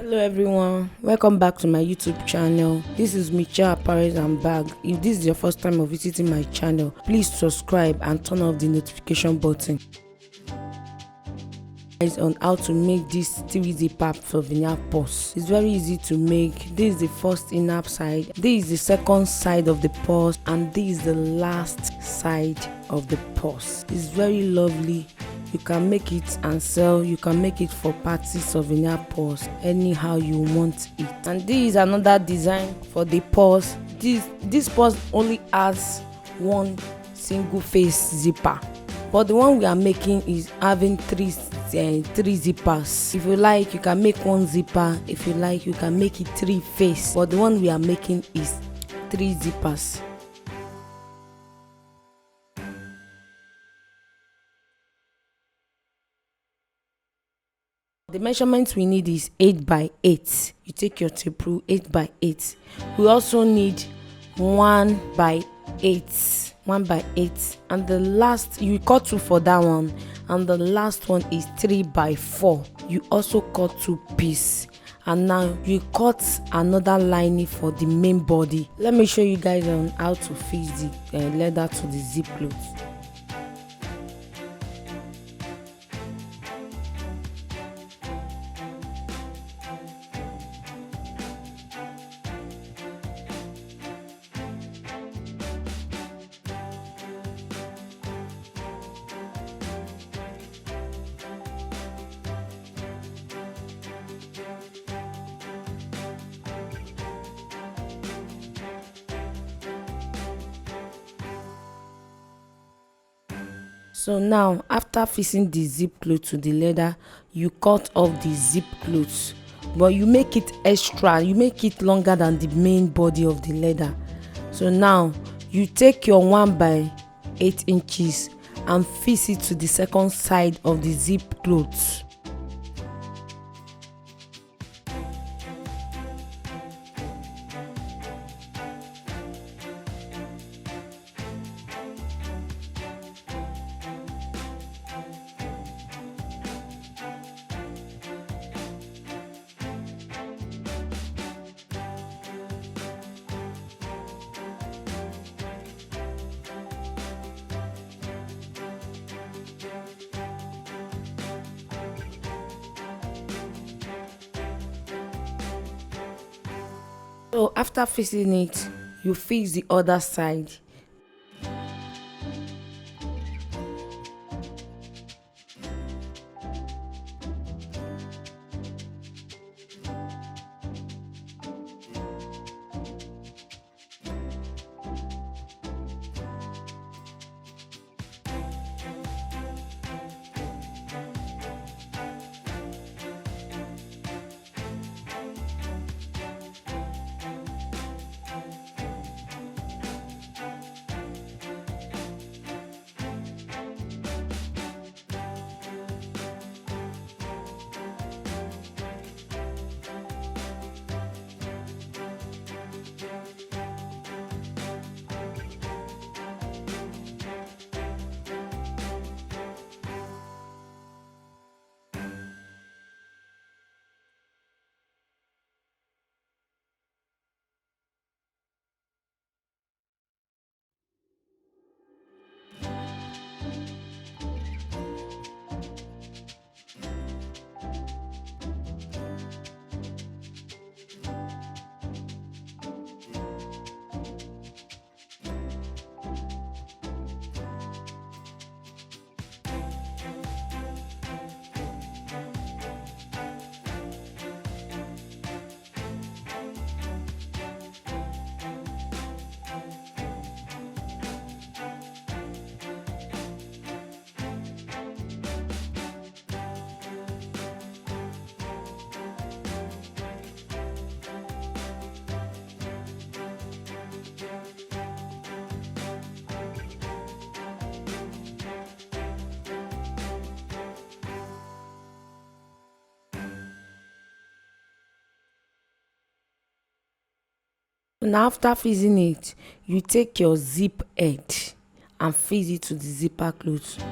Hello everyone, welcome back to my YouTube channel. This is Michelle Apparel and Bag. If this is your first time of visiting my channel, please subscribe and turn off the notification button. On how to make this 3 zipper souvenir purse. It's very easy to make. This is the first inner side, this is the second side of the purse, and this is the last side of the purse. It's very lovely. You can make it and sell. You can make it for party souvenir purse anyhow you want it. And this is another design for the purse. This purse only has one single face zipper, but the one we are making is having three zippers. If you like, you can make one zipper. If you like, you can make it 3 face, but the one we are making is 3 zippers. The measurements we need is 8 by 8. You take your tape rule, 8 by 8. We also need 1 by 8. 1 by 8, and the last you cut 2 for that one, and the last one is 3 by 4. You also cut 2 pieces, and now you cut another lining for the main body. Let me show you guys on how to fix the leather to the zip cloth. So now, after fixing the zip cloth to the leather, you cut off the zip cloth, but you make it extra, you make it longer than the main body of the leather. So now you take your 1 by 8 inches and fix it to the second side of the zip cloth. So after fixing it, you fix the other side. Now after fixing it, you take your zip head and fix it to the zipper cloth.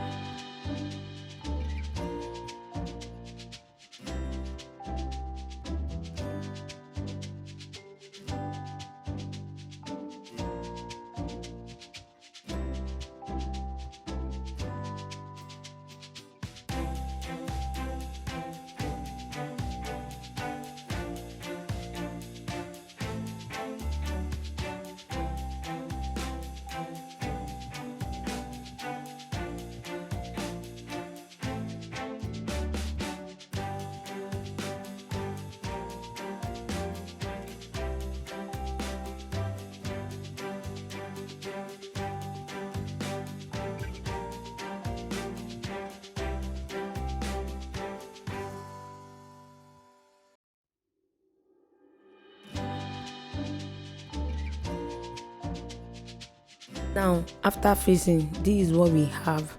Now after facing, this is what we have.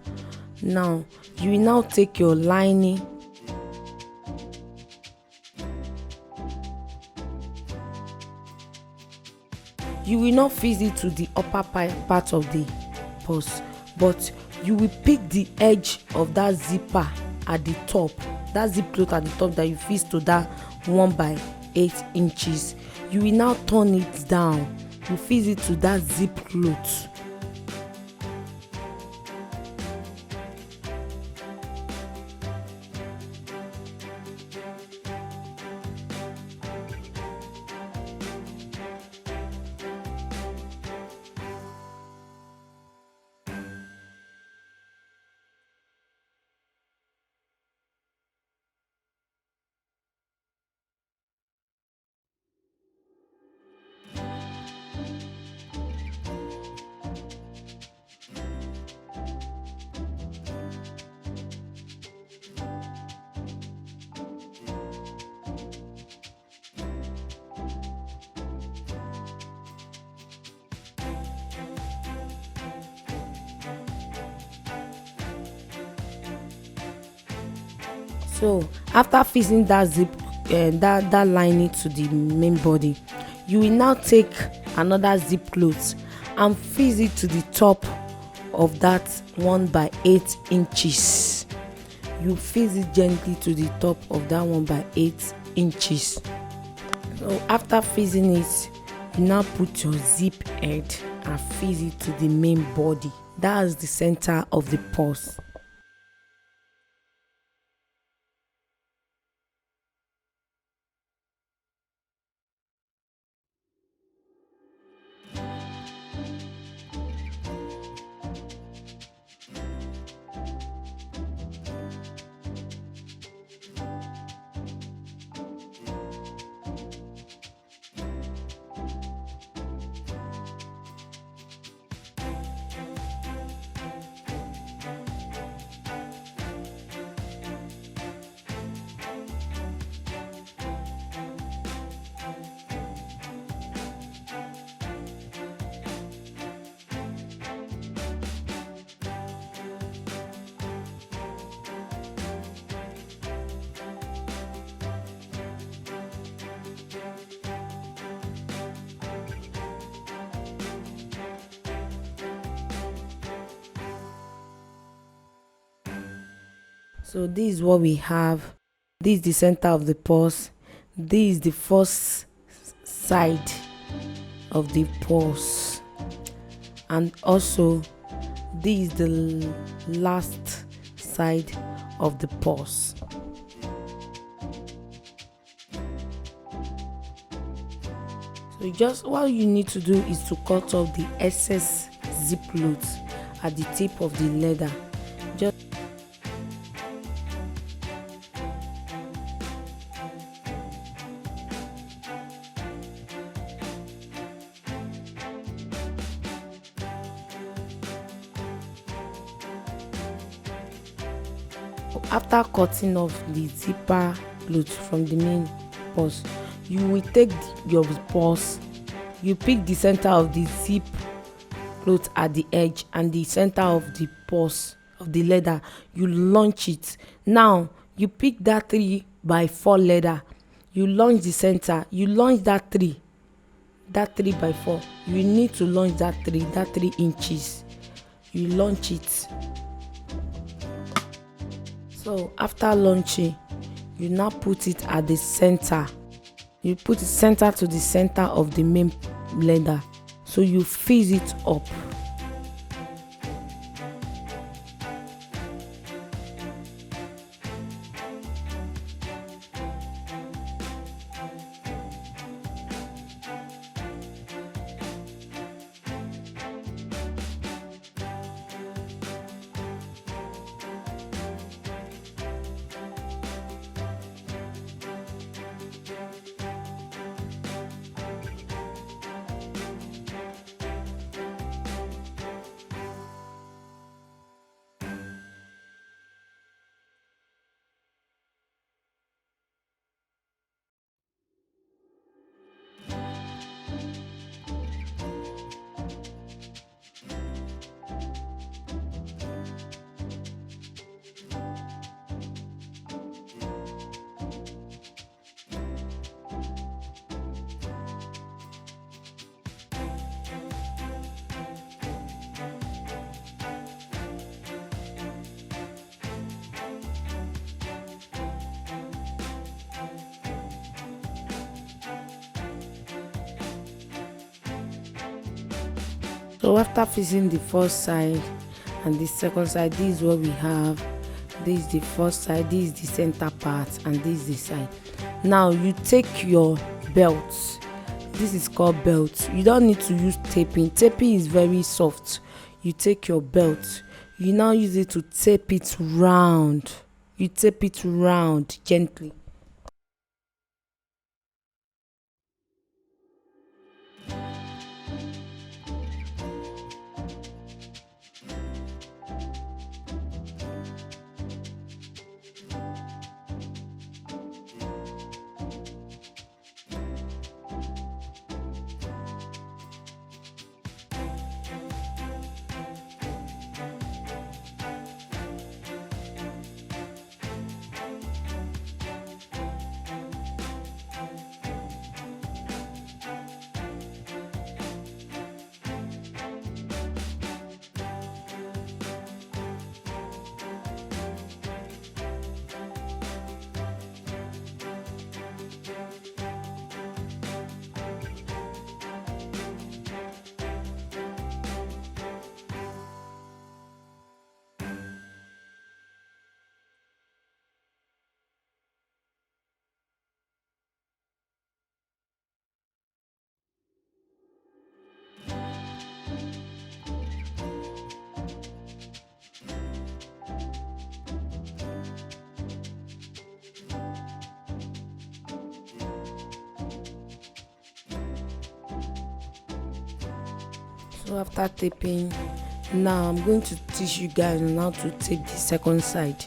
Now you will now take your lining, you will not fix it to the upper part of the purse, but you will pick the edge of that zipper at the top, that zip cloth at the top that you fix to that 1/8 inches. You will now turn it down, you fix it to that zip cloth. So after fixing that that lining to the main body, you will now take another zip cloth and fix it to the top of that 1/8 inches. You fix it gently to the top of that 1/8 inches. So after fixing it, you now put your zip head and fix it to the main body. That's the center of the purse. So this is what we have. This is the center of the purse. This is the first side of the purse, and also this is the last side of the purse. So just what you need to do is to cut off the excess zip loads at the tip of the leather. Just after cutting off the zipper cloth from the main purse, you will take your purse, you pick the center of the zip cloth at the edge and the center of the purse of the leather, you launch it. Now you pick that 3/4 leather, you launch the center, you launch that 3/4, you need to launch that 3 inches, you launch it. So after launching, you now put it at the center, you put the center to the center of the main leather, so you fix it up. So after fixing the first side and the second side, this is what we have. This is the first side, this is the center part, and this is the side. Now you take your belt. This is called belt. You don't need to use taping. Taping is very soft. You take your belt, you now use it to tape it round. You tape it round gently. So after taping, now I'm going to teach you guys on how to tape the second side.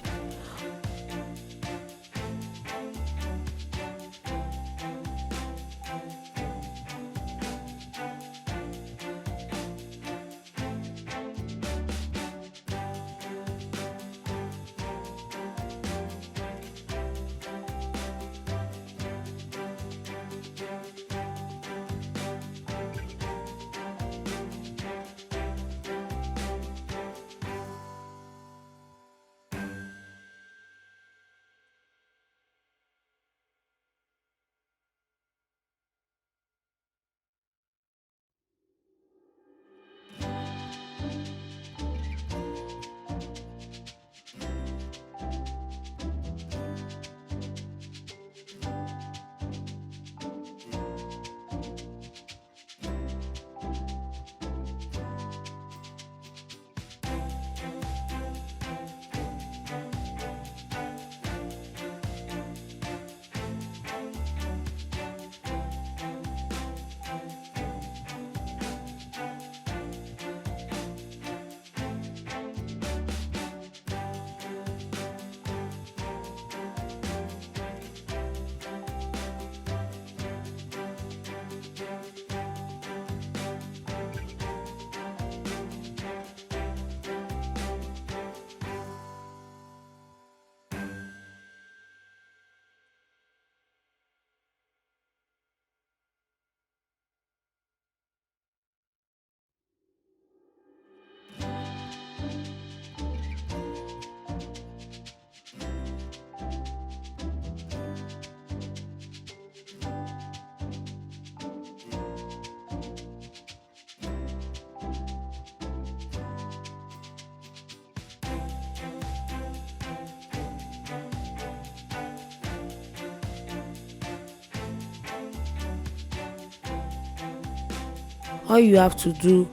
All you have to do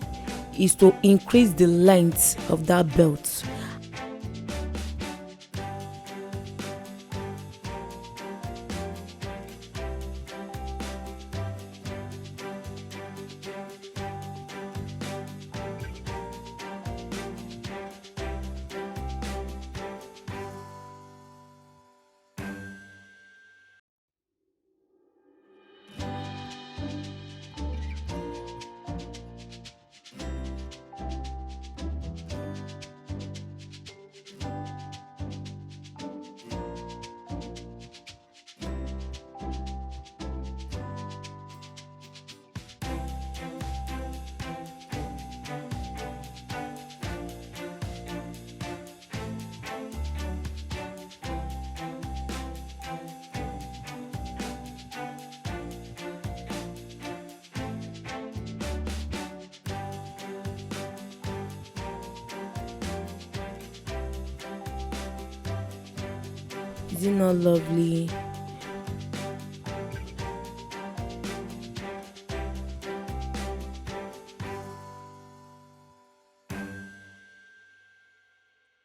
is to increase the length of that belt. Is it not lovely?